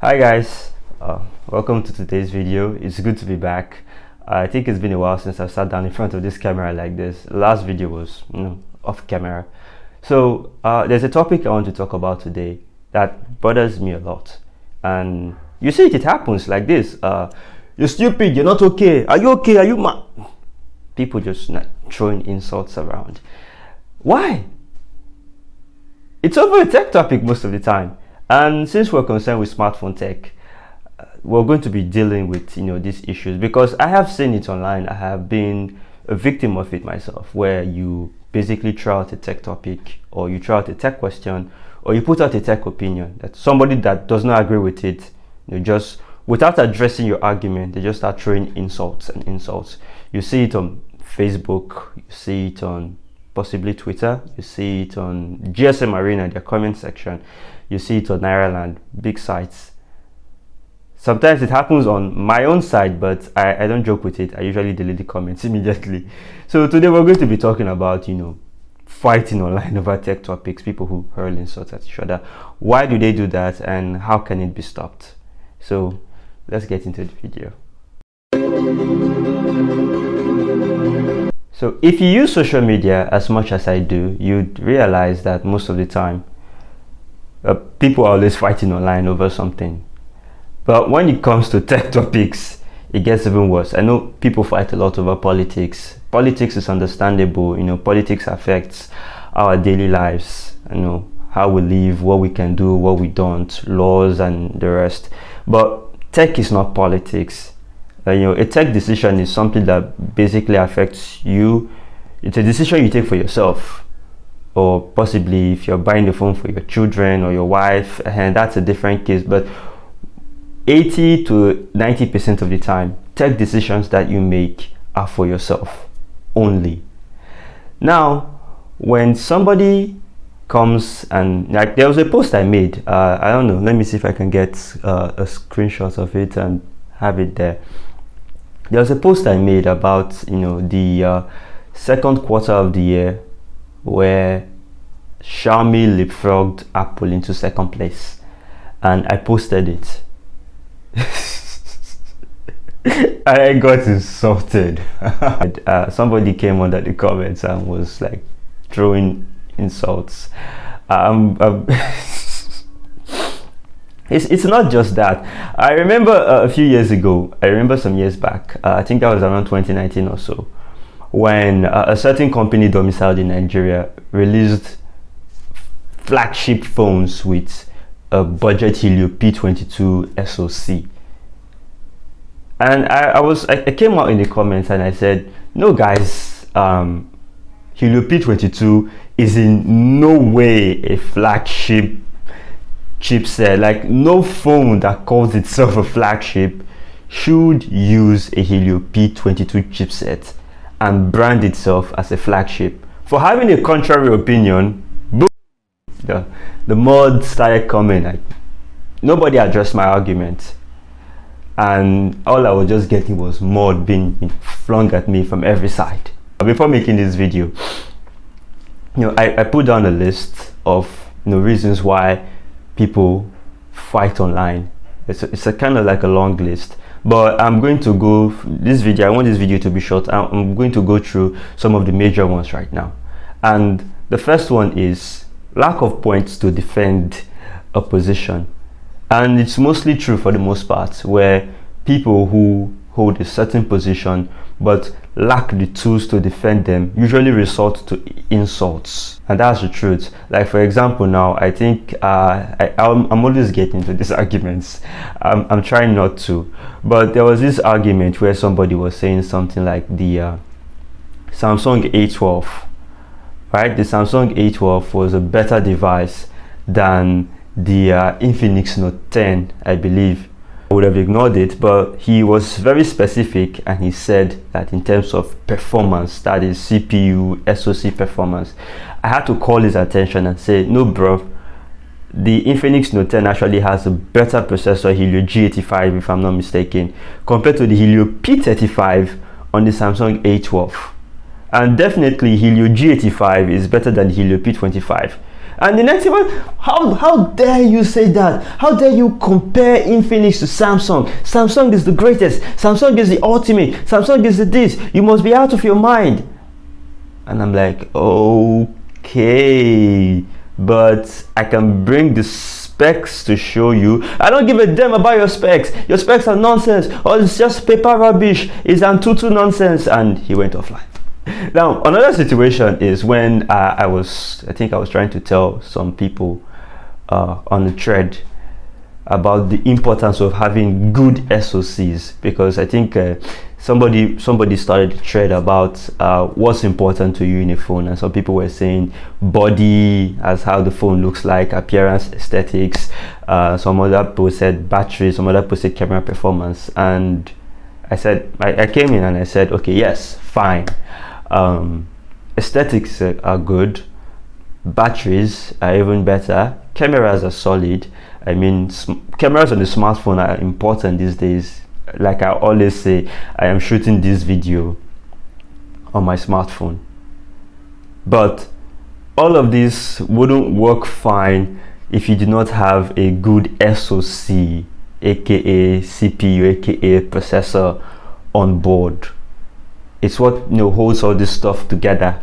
Hi guys, welcome to today's video. It's good to be back. I think it's been a while since I've sat down in front of this camera like this. The last video was off camera. So there's a topic I want to talk about today that bothers me a lot, and you see it happens like this. You're stupid, you're not okay, are you okay, are you mad? People just throwing insults around. Why? It's over a tech topic most of the time. And since we're concerned with smartphone tech, we're going to be dealing with these issues, because I have seen it online. I have been a victim of it myself, where you basically throw out a tech topic, or you throw out a tech question, or you put out a tech opinion that somebody that does not agree with it, just without addressing your argument, they just start throwing insults and insults. You see it on Facebook, you see it on possibly Twitter, you see it on GSM Arena, their comment section, you see it on Ireland, big sites. Sometimes it happens on my own side, but I don't joke with it. I usually delete the comments immediately. So today we're going to be talking about fighting online over tech topics, people who hurl insults at each other. Why do they do that, and how can it be stopped? So let's get into the video. So if you use social media as much as I do, you'd realize that most of the time people are always fighting online over something. But when it comes to tech topics, it gets even worse. I know people fight a lot over politics. Politics is understandable. Politics affects our daily lives, how we live, what we can do, what we don't, laws and the rest. But tech is not politics. A tech decision is something that basically affects you. It's a decision you take for yourself, or possibly if you're buying a phone for your children or your wife, and that's a different case. But 80 to 90% of the time, tech decisions that you make are for yourself only. Now, when somebody comes and, like, there was a post I made, I don't know, let me see if I can get a screenshot of it and have it there. There was a post I made about the second quarter of the year, where Xiaomi leapfrogged Apple into second place, and I posted it. I got insulted. Somebody came under the comments and was like throwing insults. It's not just that. I remember a few years ago, some years back, I think that was around 2019 or so, when a certain company domiciled in Nigeria released flagship phones with a budget Helio P22 SoC. And I came out in the comments and I said, no guys, Helio P22 is in no way a flagship chipset. Like, no phone that calls itself a flagship should use a Helio P22 chipset and brand itself as a flagship. For having a contrary opinion, boom, the mods started coming. Like, nobody addressed my argument, and all I was just getting was mod being flung at me from every side. Before making this video, I put down a list of reasons why people fight online. It's a kind of like a long list, but I'm going to go this video. I want this video to be short. I'm going to go through some of the major ones right now. And the first one is lack of points to defend a position. And it's mostly true for the most part, where people who hold a certain position but lack the tools to defend them usually resort to insults. And that's the truth. Like, for example, now I think I'm always getting into these arguments. I'm trying not to, but there was this argument where somebody was saying something like the Samsung A12, right? The Samsung A12 was a better device than the Infinix Note 10, I believe. I would have ignored it, but he was very specific, and he said that in terms of performance, that is CPU, SoC performance, I had to call his attention and say, no bro, the Infinix Note 10 actually has a better processor, Helio G85 if I'm not mistaken, compared to the Helio P35 on the Samsung A12. And definitely Helio G85 is better than the Helio P25. And the next thing was, how dare you say that? How dare you compare Infinix to Samsung? Samsung is the greatest. Samsung is the ultimate. Samsung is the this. You must be out of your mind. And I'm like, okay, but I can bring the specs to show you. I don't give a damn about your specs. Your specs are nonsense. Or it's just paper rubbish. It's Antutu nonsense. And he went offline. Now, another situation is when I think I was trying to tell some people on the thread about the importance of having good SoCs, because I think somebody started a thread about what's important to you in a phone, and some people were saying body, as how the phone looks like, appearance, aesthetics. Some other people said battery, some other people said camera performance, and I came in and I said, okay, yes, fine. Aesthetics are good, batteries are even better, cameras are solid. I mean, cameras on the smartphone are important these days. Like I always say, I am shooting this video on my smartphone, but all of this wouldn't work fine if you do not have a good SoC, aka CPU, aka processor on board. It's what holds all this stuff together.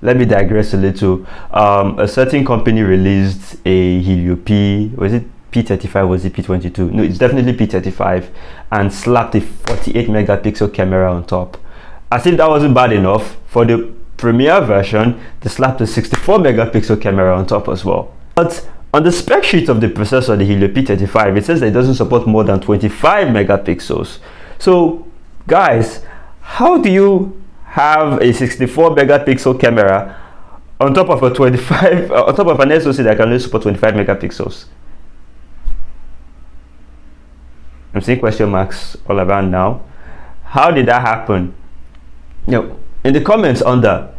Let me digress a little. A certain company released a Helio P, was it P35, was it P22? No, it's definitely P35, and slapped a 48 megapixel camera on top. As if that wasn't bad enough, for the Premier version, they slapped a 64 megapixel camera on top as well. But on the spec sheet of the processor, the Helio P35, it says that it doesn't support more than 25 megapixels. So, guys, how do you have a 64 megapixel camera on top of a 25 on top of an SoC that can only support 25 megapixels? I'm seeing question marks all around now. How did that happen? In the comments under,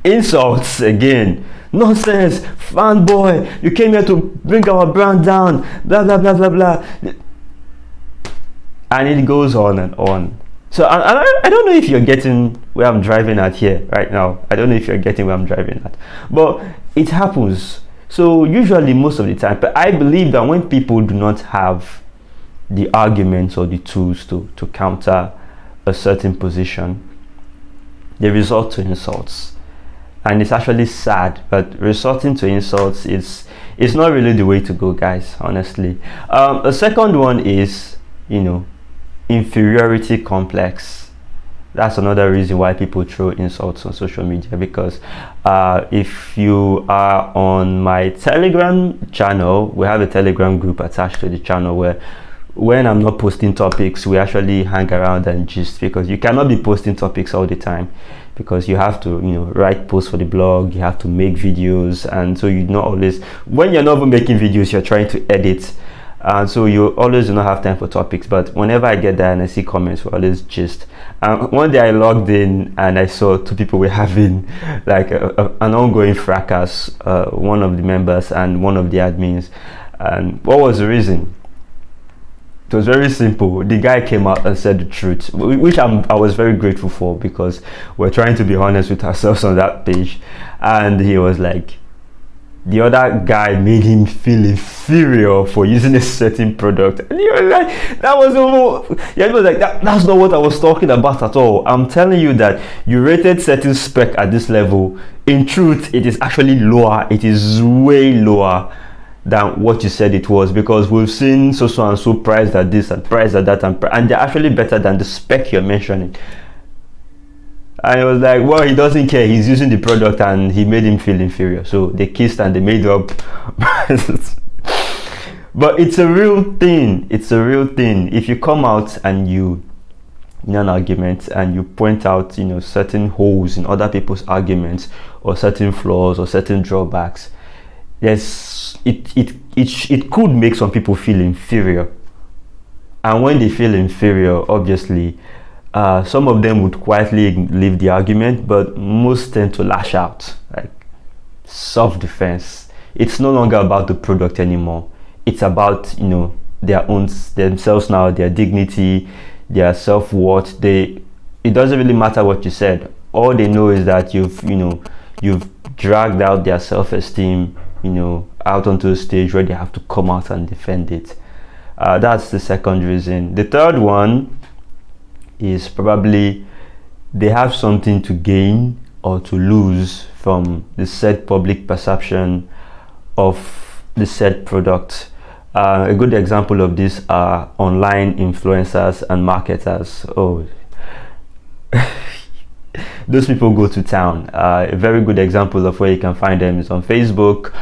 insults again, nonsense, fanboy, you came here to bring our brand down, blah blah blah blah blah, and it goes on and on. So I don't know if you're getting where I'm driving at here right now. I don't know if you're getting where I'm driving at, but it happens. So usually, most of the time, but I believe that when people do not have the arguments or the tools to counter a certain position, they resort to insults. And it's actually sad, but resorting to insults is not really the way to go, guys, honestly. The second one is, inferiority complex. That's another reason why people throw insults on social media, because if you are on my Telegram channel, we have a Telegram group attached to the channel where when I'm not posting topics, we actually hang around and gist, because you cannot be posting topics all the time, because you have to write posts for the blog, you have to make videos, and so you not always, when you're not even making videos, you're trying to edit, and so you always do not have time for topics. But whenever I get there and I see comments, we always gist. One day I logged in and I saw two people were having like an ongoing fracas, one of the members and one of the admins. And what was the reason? It was very simple. The guy came out and said the truth, which I was very grateful for, because we're trying to be honest with ourselves on that page. And he was like, the other guy made him feel inferior for using a certain product, and he was like, that's not what I was talking about at all. I'm telling you that you rated certain spec at this level. In truth, it is actually lower. It is way lower than what you said it was, because we've seen so and so priced at this and priced at that, and they're actually better than the spec you're mentioning. And it was like, well, he doesn't care, he's using the product, and he made him feel inferior, so they kissed and they made up. But it's a real thing. If you come out and you in an argument and you point out certain holes in other people's arguments, or certain flaws or certain drawbacks, it could make some people feel inferior. And when they feel inferior, obviously some of them would quietly leave the argument, but most tend to lash out, like self-defense. It's no longer about the product anymore. It's about themselves now, their dignity, their self-worth. It doesn't really matter what you said. All they know is that you've dragged out their self-esteem, out onto a stage where they have to come out and defend it. That's the second reason. The third one is probably they have something to gain or to lose from the said public perception of the said product. A good example of this are online influencers and marketers. Oh, those people go to town. A very good example of where you can find them is on Facebook,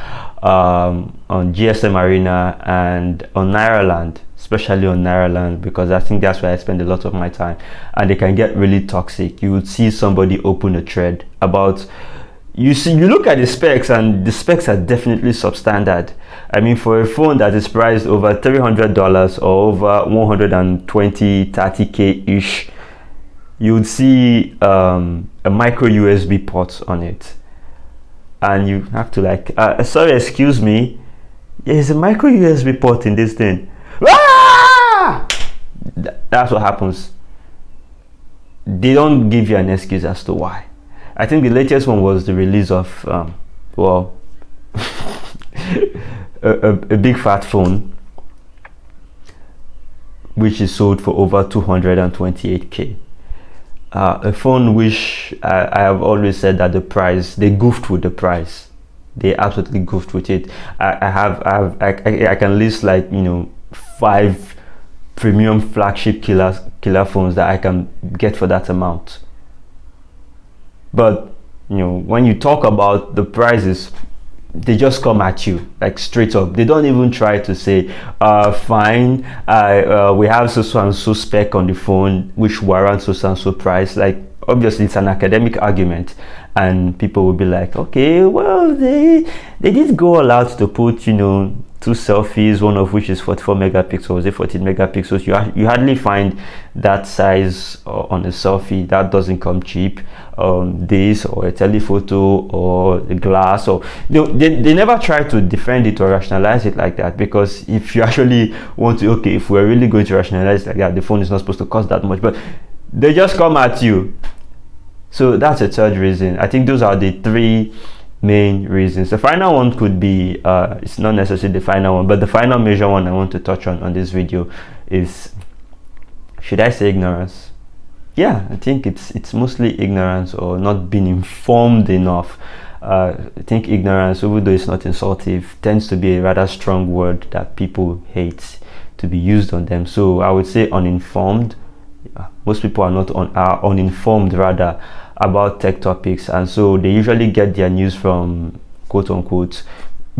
on GSM Arena, and on Nairaland, especially on Nairaland, because I think that's where I spend a lot of my time, and they can get really toxic. You would see somebody open a thread about, you look at the specs, and the specs are definitely substandard. I mean, for a phone that is priced over $300 or over 120, 30K ish, you would see a micro USB port on it, and you have to like, sorry, excuse me, there's a micro USB port in this thing. Ah! That's what happens. They don't give you an excuse as to why. I think the latest one was the release of a big fat phone which is sold for over 228K. A phone which I have always said that the price, they goofed with the price. They absolutely goofed with it. I can list like 5 premium flagship killer phones that I can get for that amount. But when you talk about the prices, they just come at you like straight up. They don't even try to say, fine, we have so and so spec on the phone which warrants so and so price. Like, obviously it's an academic argument, and people will be like, okay, well, they did go all out to put 2 selfies, one of which is 44 megapixels, 14 megapixels. You hardly find that size on a selfie. That doesn't come cheap. This or a telephoto or a glass, or they never try to defend it or rationalize it like that, because if you actually want to, okay, if we're really going to rationalize it like that, the phone is not supposed to cost that much, but they just come at you. So that's a third reason. I think those are the 3 main reasons. The final one could be, it's not necessarily the final one, but the final major one I want to touch on this video is, should I say ignorance? Yeah, I think it's mostly ignorance or not being informed enough. I think ignorance, even though it's not insultive, tends to be a rather strong word that people hate to be used on them. So I would say uninformed. Most people are uninformed rather about tech topics, and so they usually get their news from quote unquote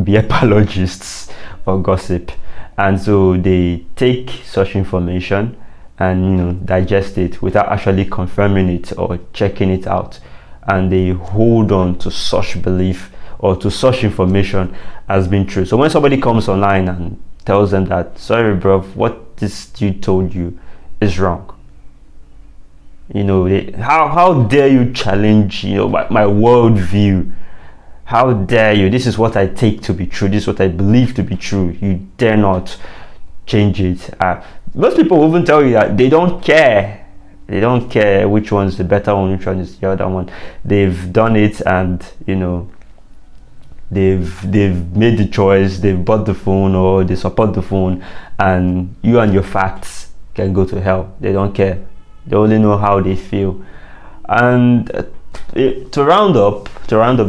beer apologists or gossip, and so they take such information and digest it without actually confirming it or checking it out, and they hold on to such belief or to such information as being true. So when somebody comes online and tells them that, sorry bro, what this dude told you is wrong, how dare you challenge my worldview? How dare you? This is what I take to be true. This is what I believe to be true. You dare not change it. Most people will even tell you that they don't care. They don't care which one's the better one, which one is the other one. They've done it, and they've made the choice. They've bought the phone or they support the phone, and you and your facts can go to hell. They don't care. They only know how they feel. And to round up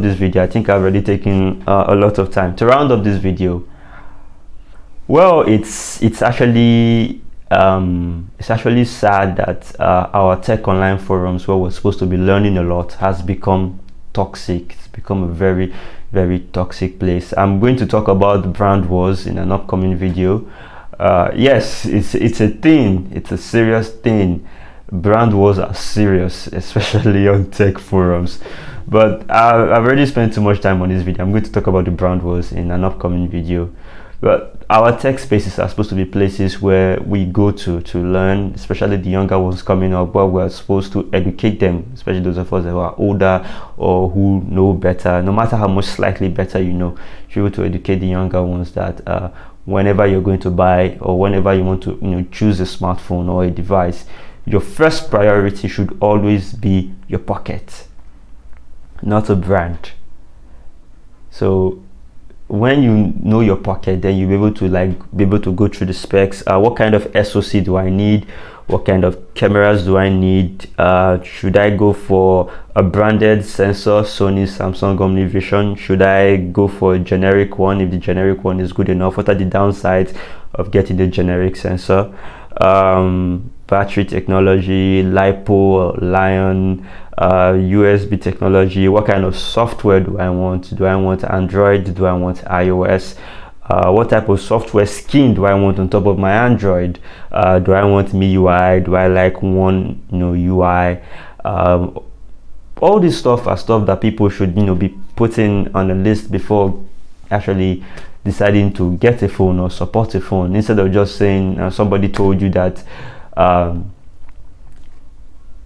this video, I think I've already taken a lot of time. To round up this video, well, it's actually sad that our tech online forums, where we're supposed to be learning a lot, has become toxic. It's become a very, very toxic place. I'm going to talk about brand wars in an upcoming video. Yes, it's a thing. It's a serious thing. Brand wars are serious, especially on tech forums. But I've already spent too much time on this video. I'm going to talk about the brand wars in an upcoming video. But our tech spaces are supposed to be places where we go to learn, especially the younger ones coming up, where we're supposed to educate them, especially those of us that are older or who know better. No matter how much slightly better you're able to educate the younger ones that whenever you're going to buy or whenever you want to choose a smartphone or a device, your first priority should always be your pocket, not a brand. So when you know your pocket, then you'll be able to go through the specs. What kind of SoC do I need? What kind of cameras do I need? Should I go for a branded sensor, Sony, Samsung, OmniVision? Should I go for a generic one if the generic one is good enough? What are the downsides of getting the generic sensor? Battery technology, LiPo, Lion, USB technology. What kind of software do I want? Do I want Android? Do I want iOS? What type of software skin do I want on top of my Android? Do I want MIUI? Do I like one UI? All this stuff are stuff that people should be putting on a list before actually deciding to get a phone or support a phone, instead of just saying somebody told you that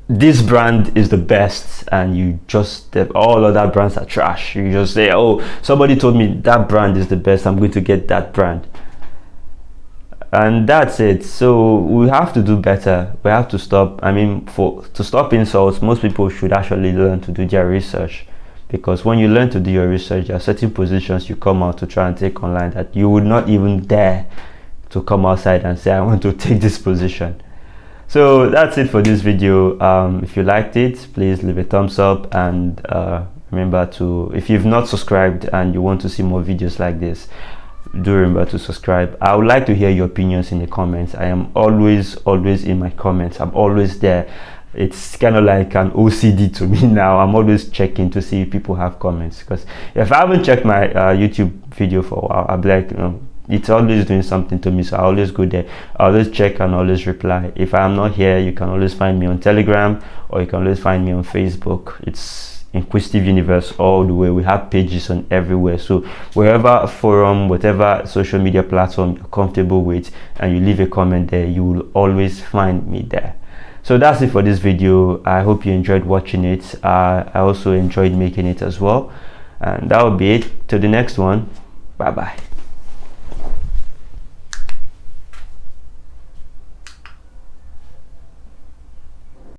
this brand is the best and you just all other brands are trash. You just say, oh, somebody told me that brand is the best, I'm going to get that brand, and that's it. So we have to do better. We have to stop. I mean, to stop insults, most people should actually learn to do their research, because when you learn to do your research, there are certain positions you come out to try and take online that you would not even dare to come outside and say, I want to take this position. So that's it for this video. If you liked it, please leave a thumbs up, and remember to, if you've not subscribed and you want to see more videos like this, do remember to subscribe. I would like to hear your opinions in the comments. I am always in my comments. I'm always there. It's kind of like an OCD to me now. I'm always checking to see if people have comments, because if I haven't checked my YouTube video for a while, I'll be like, it's always doing something to me, so I always go there. I always check and always reply. If I'm not here, you can always find me on Telegram, or you can always find me on Facebook. It's Inquisitive Universe all the way. We have pages on everywhere, so wherever forum, whatever social media platform you're comfortable with, and you leave a comment there, you will always find me there. So that's it for this video. I hope you enjoyed watching it. I also enjoyed making it as well, and that will be it. Till the next one, bye bye.